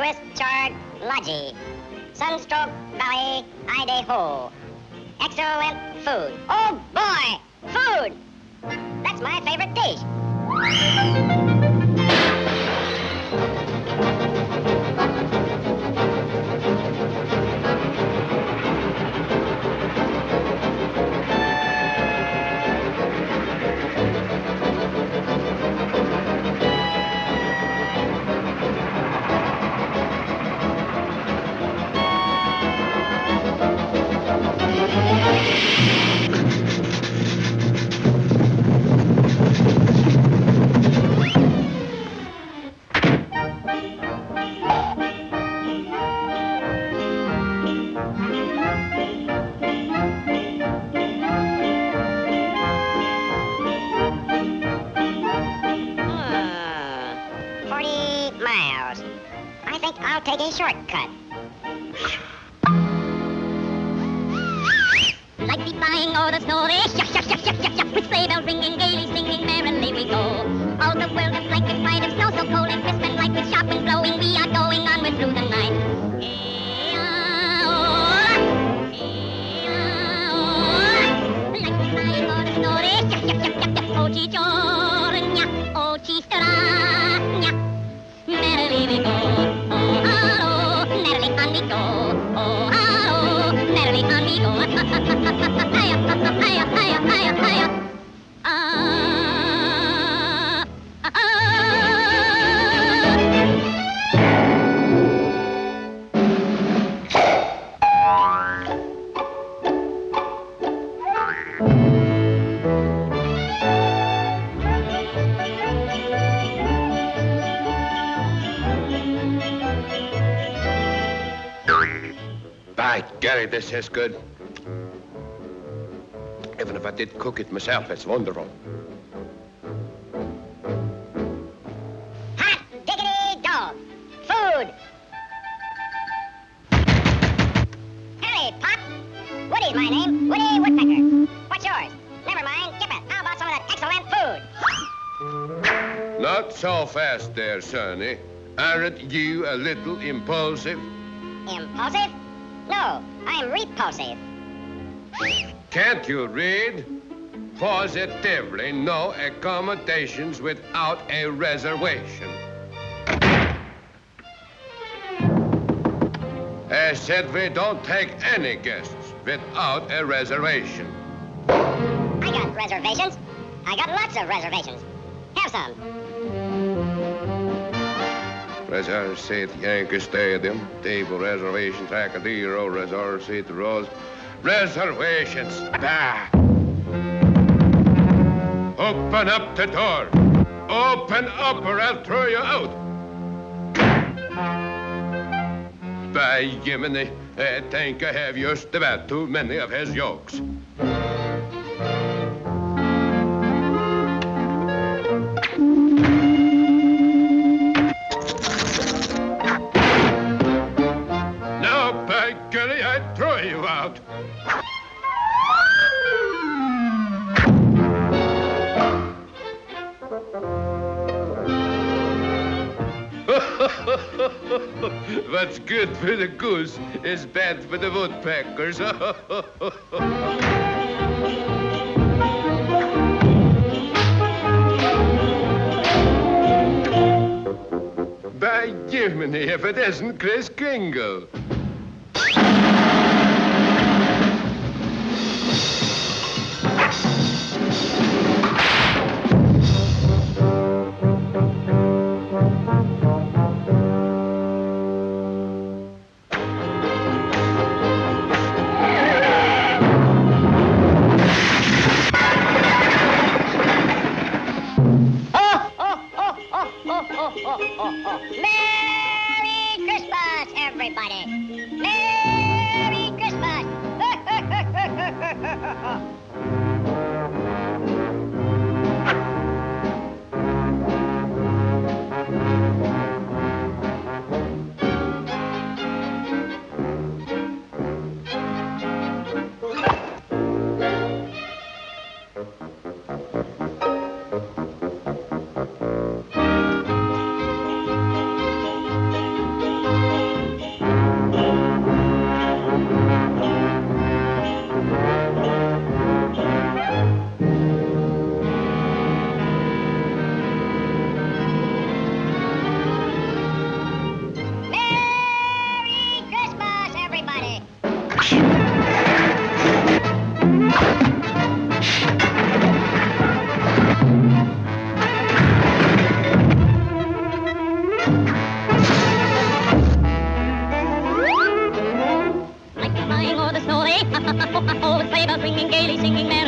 Swiss chard Lodgy, Sunstroke Valley, Idaho. Excellent food. Oh boy, food! That's my favorite dish. I'll take a shortcut. Like the flying or the snow, with sleigh bells ringing, gaily singing, merrily we go. All the world is like a fight of snow, so cold and crisp and light, with sharp and blowing, we are going onward through the night. Like the flying or the snow, oh chi giornia, oh chi strania, merrily we go. By Gary, this is good. Even if I did cook it myself, it's wonderful. Hot diggity dog. Food. Howdy, Pop. Woody's my name. Woody Woodpecker. What's yours? Never mind. Skip it. How about some of that excellent food? Not so fast there, Sonny. Aren't you a little impulsive? Impulsive? No, I'm repulsive. Can't you read? Positively no accommodations without a reservation. I said we don't take any guests without a reservation. I got reservations. I got lots of reservations. Have some. Reserve seat, Yankee Stadium, table reservation, Tracadero, reserve seat, Rose. Reservations. Bah! Open up the door. Open up or I'll throw you out. By Jiminy, I think I have just about too many of his jokes. Gilly, I'd throw you out. What's good for the goose is bad for the woodpeckers. By Jiminy, if it isn't Chris Kringle. Merry Christmas, everybody. bells ringing gaily, singing merrily.